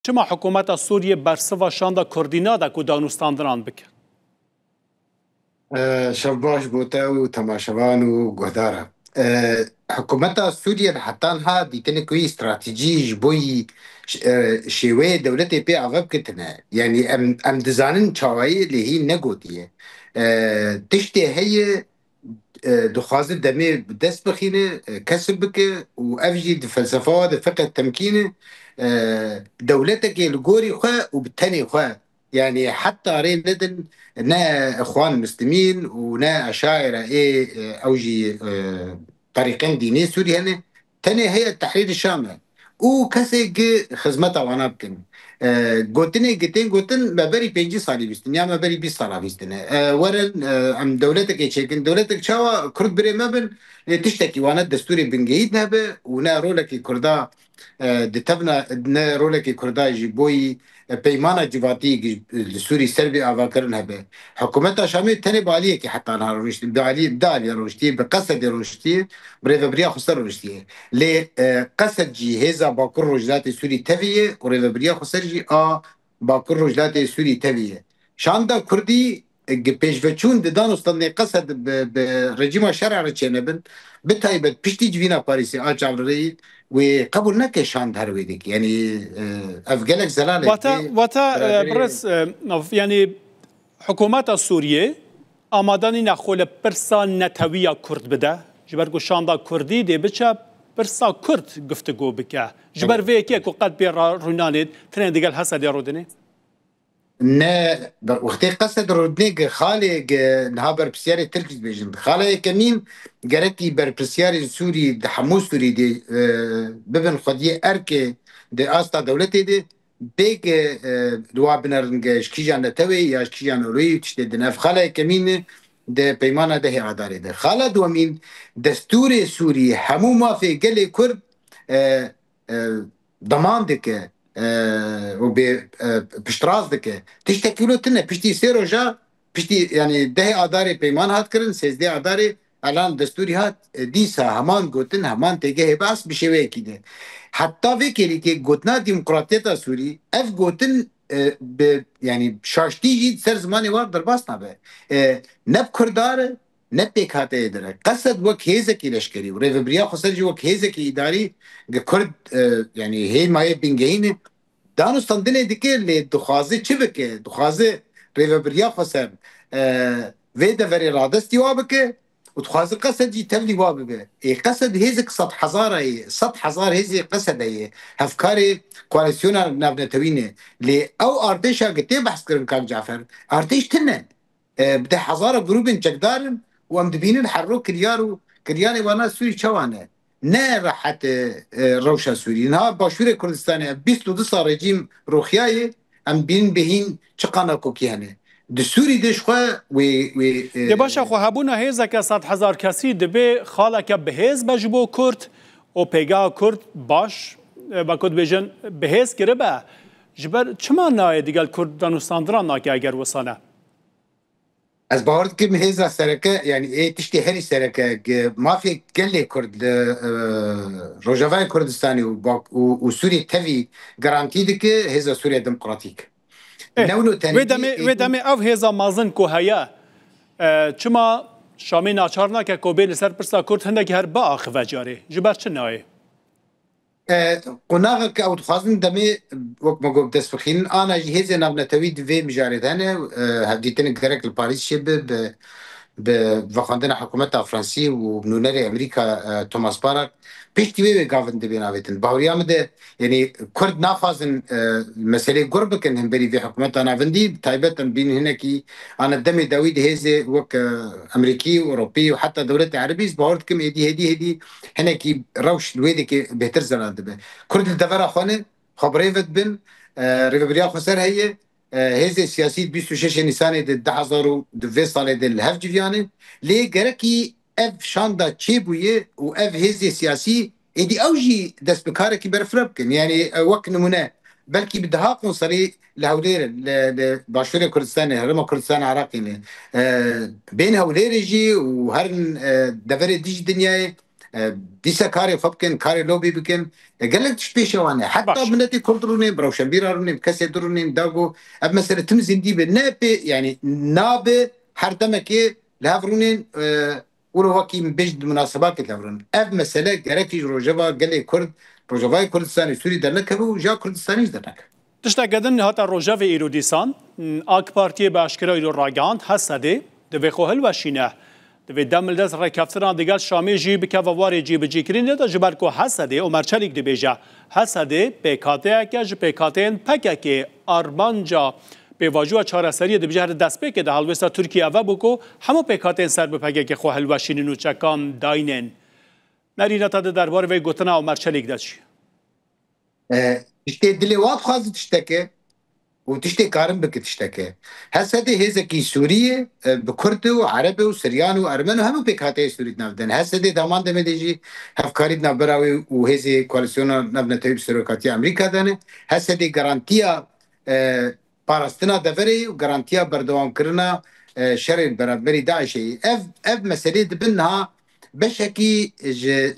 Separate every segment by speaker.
Speaker 1: چما حکومت سوریه برسوا شاندا کوردینادا کو دانوستاندران بک
Speaker 2: شباش بوتا وتماشوان وقدارة حكومتها سوريا حتى ها ديتني كوي استراتيجي جبوي شوية دولتي بي عغب كتنا يعني ام دزانن چاوي اللي هي نقودية تشتي هي دخازة دمي بدست بخينة كسب بك وافجي فلسفة فقه التمكينة دولتك الجوري خا وبالتاني خا يعني حتى رين ندن نا اخوان مسلمين ونا اشاعره اوجي طريقين ديني سوري هنا تاني هي التحرير الشامل وكسي خدمتها وانا بكن قلتني قلتن ما بري بيجي صالي بيستن يا ما بري بي صالة بيستن ورن ام دولتك يشكن دولتك شاوا كرد بري ما بن تشتكي وانا الدستوري بنجيد نهبه ونا رولك كردا دتبنا نا رولك كردا يجيبوي پیمانا جواتی سوری سربی آوا کرن هبه حکومت شامی تنی بالیه که حتی آنها روشتی دالی روشتی به قصد روشتی برای بریا خسر روشتی لی قصد جی هزا باکر روجلات سوری تویه و برای بریا خسر جی باکر روجلات سوری تویه شاندا کردی پیشوچون ددان استان قصد به رژیم شرع را چنه بن بتایبت پشتی جوینا پاریسی آچاوری وقبل نكي شان هرويدك يعني افقلك زلالة
Speaker 1: وتا برس يعني حكومات سوريا آمادانی نخول برسا نتویا کرد بده جبر شاندا کردی دی بچه برسا کرد گفتگو بکه جبر ویکی که قد بیر رونانید ترین دیگل حسد رودنی
Speaker 2: نا وقتی قصد رودنيك خالي نهابر بسياري تركز بيجن خالي كمين جرتي بر بسياري سوري ده حموس سوري دي ببن خديه اركي دي استا دولتي دي بيك دوا بنرنج شكيجان نتوي يا شكيجان روي تشتي دناف خالي كمين ده بيمانه ده عداري ده خالا دومين دستور سوري همو ما في قلي كرد ضمان دك و بشتراز دکه تشتكي له تنه بشتي سيرو جا بشتي يعني ده اداري بيمان هات كرن سيزدي اداري الان دستوري هات ديسا همان قوتن همان تجاه بس بشوي كده حتى في كي قوتنا ديمقراطية سوري اف قوتن يعني شاشتي جيد سر زماني وار درباسنا به نب كردار نب بيك هاته اداره قصد وك هيزكي لشكري وريفبريا خسرجي وك هيزكي اداري كرد يعني هي ما يبنجهين دانستان دنه دیگه لی دخوازه چی بکه دخوازه ریوبریا خسر ویده وری رادستی وابکه و دخوازه قصد جی تبلی وابه ای قصد هیزک 100,000 ای 100,000 هیزی قصد ای هفکاری کواليسيون نبنتوینه لی او ارتشا گتی بحث کرن کاک جعفر ارتش تنه بده حزارة جروبين جقدارن وامدبينين حرو كرياني وانا سوري چوانه نه راحت روشا سوري نه باشور كردستان 22 سال رژیم روخیای ام بین بهین چقنا کوکیانه د سوری دشخوا و
Speaker 1: دی باشا خو هبونا هیزا که 100,000 کسی دبی خاله که بهیز بجبو کرد و پیگا کرد باش با کد بیجن بهیز کرده با جبر چما نای دیگل کرد دانستاندران ناکی اگر وصانه
Speaker 2: از باورد که مهزا سرکه يعني ايه تشتي هري سرکه ما في قلي كرد روجافاي كردستاني وسوريا تفي جرانتي دك هزا سوريا ديمقراطيك
Speaker 1: نونو تاني ويدامي او هزا مازن كو هيا چما شامي ناچارنا که کوبين سر پرسا كرد هندك هر با اخ جاري جبر چناي
Speaker 2: قناغك او تخازن دمي وقت ما قلت دسفخين انا جهاز نبنتوي في مجاردانه هديتني كرك الباريس شب بفخاندنا حكومتها فرنسي وبنونري امريكا توماس بارك بيشتي وي قافن دبينا بيتن باوريا مده يعني كرد نافازن مسألة قرب كان هم بري في حكومتها انا فندي تايبة بين هناكي انا دمي داويد هيزي وك امريكي واوروبي وحتى دولة عربية باورد كم هدي هناكي روش الويدي بهتر زلال دبي كرد الدفرة خانه خبريفت بن ريفبريا خسر هي هذه سياسية 26 نيسان ده حضروا ده سال ده الهف جيانه ليه جركي اف شاندا تشيبويه واف هذه سياسي ادي اوجي دس بكاره كي برفربكن يعني وقت نمونه بلكي بدها قنصري لهولير باشور كردستان هرم كردستان عراقي بين هولير جي وهرن دفر ديج دنيا دیسا کاری فبکن کاری لوبی بکن گلک تش پیشوانه حتی منتی کنترلونیم بروشن بیرارونیم کسی درونیم داغو اب مثلا تم زندی به نه يعني نابه هر دمکی لهفرونين ولو وكي بجد مناسبات لهفرون اف مسألة جراتي روجافا قال كرد روجافا كردستاني سوري درنك هو جا كردستاني درنك
Speaker 1: تشتاقدن هاتا روجاف ايروديسان اك بارتي باشكرا ايرو راگاند حسده دوی خوهل وشینه دوی دمل دست رکفتران دیگر شامی جی بکوواری جی بجیکرین دا جبر کو حسده عمر چلیک دی بیجا حسده پیکاته اکج پیکاتین پککی ارمانجا به واجو چهارسری دی بجهر دست به که ده هلوستا ترکیه و بکو همو پیکاتین سر به پککی خوهل وشینین و چکان داینن نرینه تا درباره وی گوتنا عمر چلیک دا چی؟
Speaker 2: تشتي دلوات خاص تشتكي وتشتي كارم بك تشتكي هسه دي هزكي سورية بكردي وعربي وسريان وارمن هم بك هاتي سورية نافدن هسه دي دامان دم ديجي هفكاري نابراوي وهزي كواليسيون نبنا تيب سروكاتي امريكا دانه هسه دي غارانتيا باراستنا دفري وغارانتيا بردوام كرنا شر برابري داعشي اف مسألة بنها بشكي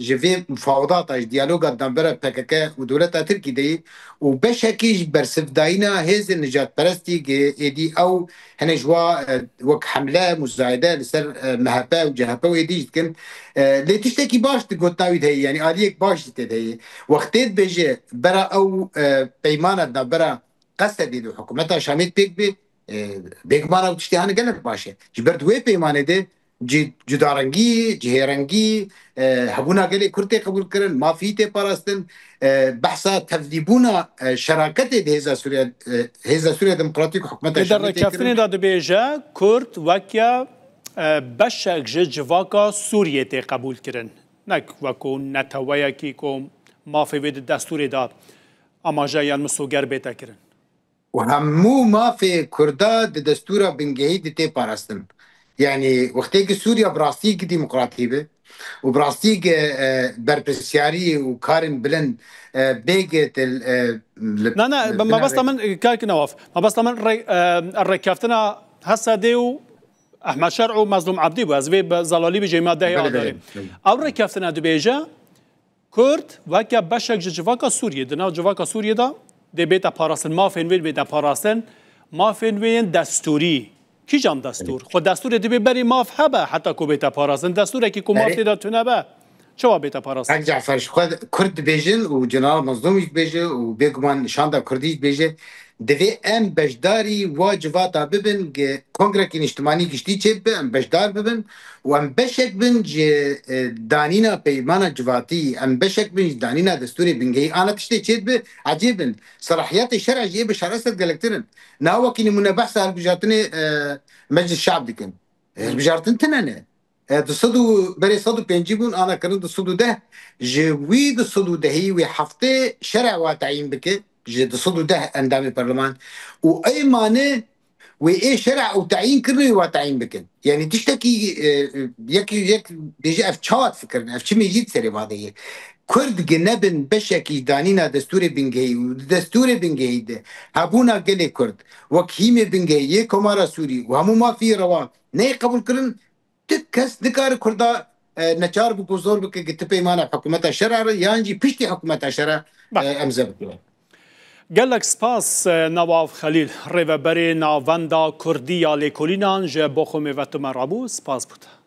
Speaker 2: جفي مفاوضات ديالوغا دنبرا PKK ودولتا تركي دي وبشكي برسف داينا هز النجات برستي دي او هنجوا وك حمله مساعده لسر مهبا وجهبا ويدي كن لي تشتكي باش تقوتناوي دهي يعني اليك باش تدهي وقتيت بيجي برا او بيمانه دنبرا قصد دي حكومتها شاميت بيك بيجمانا وتشتي هانا قالك باشا جبرت وي بيمانه دي جدارنگی جهرنگی هبونا گلی کرتی قبول کردن مافیت پاراستن بحثا تذیبونا شراکت هزا سوریا دموکراتیک حکومت
Speaker 1: در کفنی داد بیجا کرد وکیا بشک جواکا سوریه تی قبول کردن نک وکو نتویا کی کو مافی وید دستور دا اما جایان مسوگر بیتا کردن
Speaker 2: و همو مافی کردا دستورا بنگهی تی پاراستن يعني وقتك سوريا براستيك ديمقراطية وبراستيك بربسياري وكارن بلن بيجت
Speaker 1: لا ما بس من كارك نواف ما بس من الركافتنا هسا ديو احمد شرع ومظلوم عبدي وازبي زلالي بجماعه ده اداري او ركافتنا دبيجا كرد وكا بشك جواكا سوريا دنا جواكا سوريا دا دي بيتا باراسن ما فين وين بيتا باراسن ما فين وين دستوري کی جام دستور خود دستور دی ببری ماف هبه حتی کو بیت پارازن دستور کی کو ماف دا تونه به چوا بیت پارازن
Speaker 2: جعفر خود کرد بیجن و جنرال مظلوم بیجه و بگمان شاندا کردی بیجه دوی ام بجداری واجبات ببن کنگره اجتماعی گشتی چه ام بجدار ببن و ام بشک بن دانینا پیمانا جواتی ام بشک بن دانینا دستوری بنگی آنا تشتی چه به عجیبن صلاحیات شرع جیب بشارست گلکترن ناوکی نمونه بحث هالبجارتنی مجلس الشعب دکن هالبجارتن تنانه دصدو بري صدو بينجيبون انا كنت دصدو ده جوي دصدو دهي وحفته شرع وتعيين بك دصدو ده اندام البرلمان واي معنى واي شرع وتعيين كله وتعيين بك يعني تشتكي يك بيجي افشات فكرنا افشي يجي سري بعضيه كرد جنبن بشكي دانينا دستور بنجي ودستور بنجي ده هابونا قلي كرد وكيمي بنجي كمارا سوري وهمو ما في روا ني قبول كرن تكس دكار كردا نچار بو زور بك گتپي مانا حكومت شرع يانجي پشتي حكومت شرع امزب
Speaker 1: قال لك سپاس نواف خليل ريفبري ناوندا كرديا لكولينان جه بوخو ميوتو مرابو سپاس بود